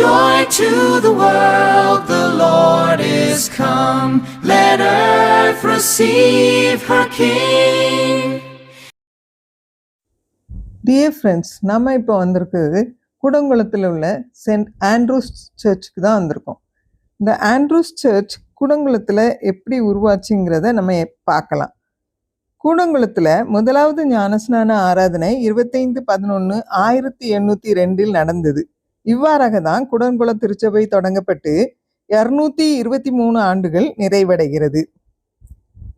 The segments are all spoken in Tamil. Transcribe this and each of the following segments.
Joy to the world, the Lord is come. Let earth receive her King. Dear friends, நம்ம இப்போ வந்திருக்கிறது கூடங்குளத்தில் உள்ள சென்ட் ஆண்ட்ரூஸ் சர்ச்சுக்கு தான் வந்திருக்கோம். இந்த ஆண்ட்ரூஸ் சர்ச் கூடங்குளத்தில் எப்படி உருவாச்சுங்கிறத நம்ம பார்க்கலாம். கூடங்குளத்தில் முதலாவது ஞானஸ்நான ஆராதனை 25/11/1802 நடந்தது. இவ்வாறாக தான் கூடங்குளம் திருச்சபை தொடங்கப்பட்டு 223 ஆண்டுகள் நிறைவடைகிறது.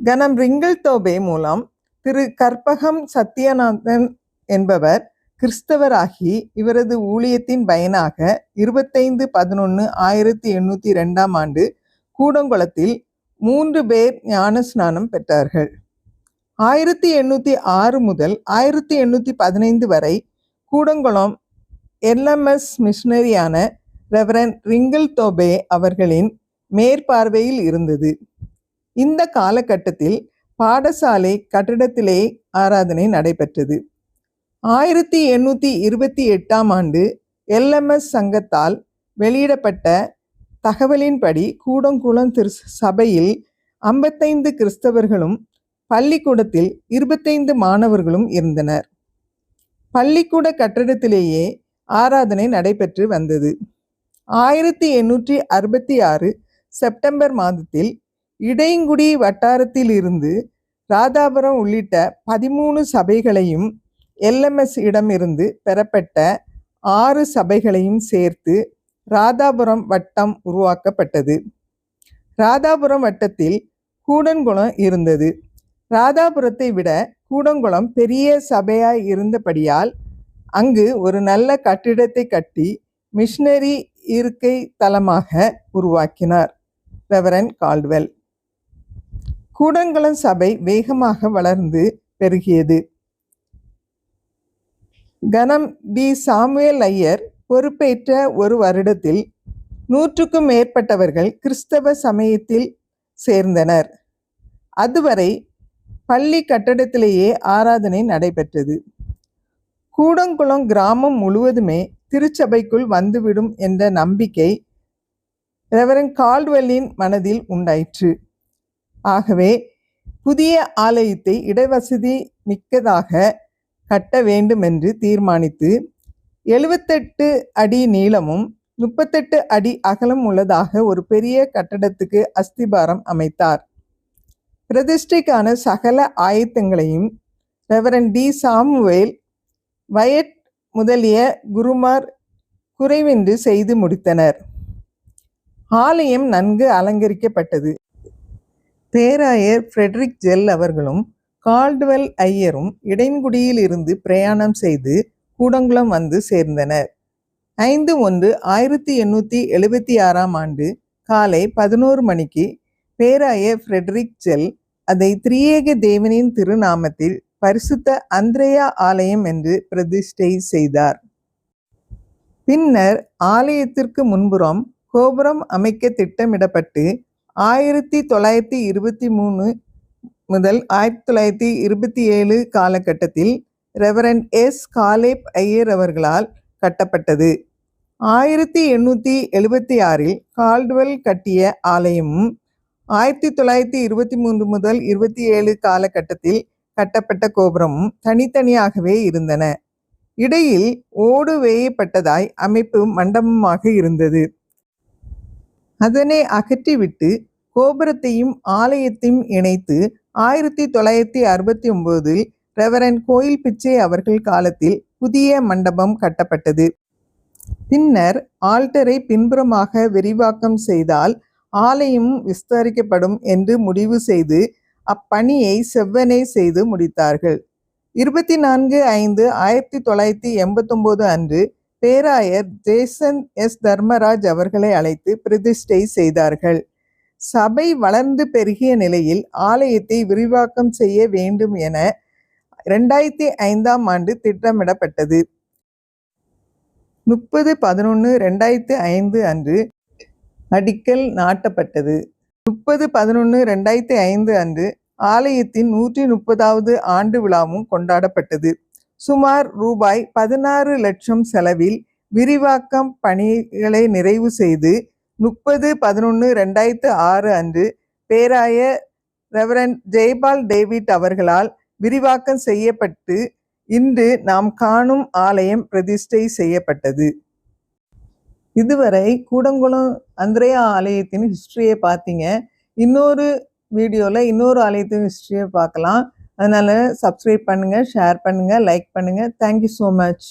கனம் ரிங்கல் தோபே மூலம் திரு கற்பகம் சத்யநாதன் என்பவர் கிறிஸ்தவராகி இவரது ஊழியத்தின் பயனாக 25/11/1802 கூடங்குளத்தில் 3 பேர் ஞானஸ்நானம் பெற்றார்கள். 1806 முதல் 1815 வரை கூடங்குளம் LMS மிஷனரியான ரெவரண்ட் ரிங்கல் தோபே அவர்களின் மேற்பார்வையில் இருந்தது. இந்த காலகட்டத்தில் பாடசாலை கட்டிடத்திலே ஆராதனை நடைபெற்றது. 1828ஆம் ஆண்டு LMS சங்கத்தால் வெளியிடப்பட்ட தகவலின்படி கூடங்குளம் சபையில் 55 கிறிஸ்தவர்களும் பள்ளிக்கூடத்தில் 25 மாணவர்களும் இருந்தனர். பள்ளிக்கூட கட்டடத்திலேயே ஆராதனை நடைபெற்று வந்தது. 1866 செப்டம்பர் மாதத்தில் இடையங்குடி வட்டாரத்தில் இருந்து ராதாபுரம் உள்ளிட்ட 13 சபைகளையும் LMS இடமிருந்து பெறப்பட்ட 6 சபைகளையும் சேர்த்து ராதாபுரம் வட்டம் உருவாக்கப்பட்டது. ராதாபுரம் வட்டத்தில் கூடன்குளம் இருந்தது. ராதாபுரத்தை விட கூடங்குளம் பெரிய சபையாய் இருந்தபடியால் அங்கு ஒரு நல்ல கட்டிடத்தை கட்டி மிஷனரி இருக்கை தலமாக உருவாக்கினார் ரெவரண்ட் கால்ட்வெல். கூடங்குளம் சபை வேகமாக வளர்ந்து பெருகியது. கனம் டி சாமுவேல் ஐயர் பொறுப்பேற்ற ஒரு வருடத்தில் 100க்கும் மேற்பட்டவர்கள் கிறிஸ்தவ சமயத்தில் சேர்ந்தனர். அதுவரை பள்ளி கட்டடத்திலேயே ஆராதனை நடைபெற்றது. கூடங்குளம் கிராமம் முழுவதுமே திருச்சபைக்குள் வந்துவிடும் என்ற நம்பிக்கை ரெவரண்ட் கால்ட்வெல்லின் மனதில் உண்டாயிற்று. ஆகவே புதிய ஆலயத்தை இடவசதி மிக்கதாக கட்ட வேண்டுமென்று தீர்மானித்து 78 அடி நீளமும் 38 அடி அகலம் உள்ளதாக ஒரு பெரிய கட்டடத்துக்கு அஸ்திபாரம் அமைத்தார். பிரதிஷ்டைக்கான சகல ஆயத்தங்களையும் ரெவரண்ட் டி சாமுவேல் வயட் முதலிய குருமார் குறைவின்றி செய்து முடித்தனர். ஆலயம் நன்கு அலங்கரிக்கப்பட்டது. பேராயர் ஃப்ரெட்ரிக் ஜெல் அவர்களும் கால்ட்வெல் ஐயரும் இடையன்குடியில் இருந்து பிரயாணம் செய்து கூடங்குளம் வந்து சேர்ந்தனர். 5/1/1876ஆம் ஆண்டு காலை 11 மணிக்கு பேராயர் ஃப்ரெட்ரிக் ஜெல் அதை திரியேக தேவனின் திருநாமத்தில் பரிசுத்த அந்திரேயா ஆலயம் என்று பிரதிஷ்டை செய்தார். பின்னர் ஆலயத்திற்கு முன்புறம் கோபுரம் அமைக்க திட்டமிடப்பட்டு 1923 முதல் 1927 காலகட்டத்தில் ரெவரண்ட் எஸ் காலேப் ஐயர் அவர்களால் கட்டப்பட்டது. 1876இல் கால்ட்வெல் கட்டிய ஆலயமும் 1923 முதல் 27 காலகட்டத்தில் கட்டப்பட்ட கோபுரமும் தனித்தனியாகவே இருந்தன. இடையில் ஓடு வேயப்பட்டதாய் அமைப்பு மண்டபமாக இருந்தது. அதனை அகற்றிவிட்டு கோபுரத்தையும் ஆலயத்தையும் இணைத்து 1969இல் ரெவரண்ட் கோயில் பிச்சை அவர்கள் காலத்தில் புதிய மண்டபம் கட்டப்பட்டது. பின்னர் ஆல்டரை பின்புறமாக விரிவாக்கம் செய்தால் ஆலயம் விஸ்தரிக்கப்படும் என்று முடிவு செய்து அப்பணியை செவ்வனே செய்து முடித்தார்கள். 24/5/1989 அன்று பேராயர் ஜேசன் எஸ் தர்மராஜ் அவர்களை அழைத்து பிரதிஷ்டை செய்தார்கள். சபை வளர்ந்து பெருகிய நிலையில் ஆலயத்தை விரிவாக்கம் செய்ய வேண்டும் என 2005ஆம் ஆண்டு திட்டமிடப்பட்டது. 30/11/2005 அன்று அடிக்கல் நாட்டப்பட்டது. 30/11/2005 அன்று ஆலயத்தின் 130வது ஆண்டு விழாவும் கொண்டாடப்பட்டது. சுமார் ரூபாய் 16 லட்சம் செலவில் விரிவாக்கம் பணிகளை நிறைவு செய்து 30/11/2006 அன்று பேராயர் ரெவரண்ட் ஜெயபால் டேவிட் அவர்களால் விரிவாக்கம் செய்யப்பட்டு இன்று நாம் காணும் ஆலயம் பிரதிஷ்டை செய்யப்பட்டது. இதுவரை கூடங்குளம் அந்திரேயா ஆலயத்தின் ஹிஸ்டரியை பார்த்தீங்க. இன்னொரு வீடியோவில் இன்னொரு ஆலயத்தின் ஹிஸ்டரியை பார்க்கலாம். அதனால் சப்ஸ்கிரைப் பண்ணுங்கள், ஷேர் பண்ணுங்கள், லைக் பண்ணுங்கள். Thank you so much.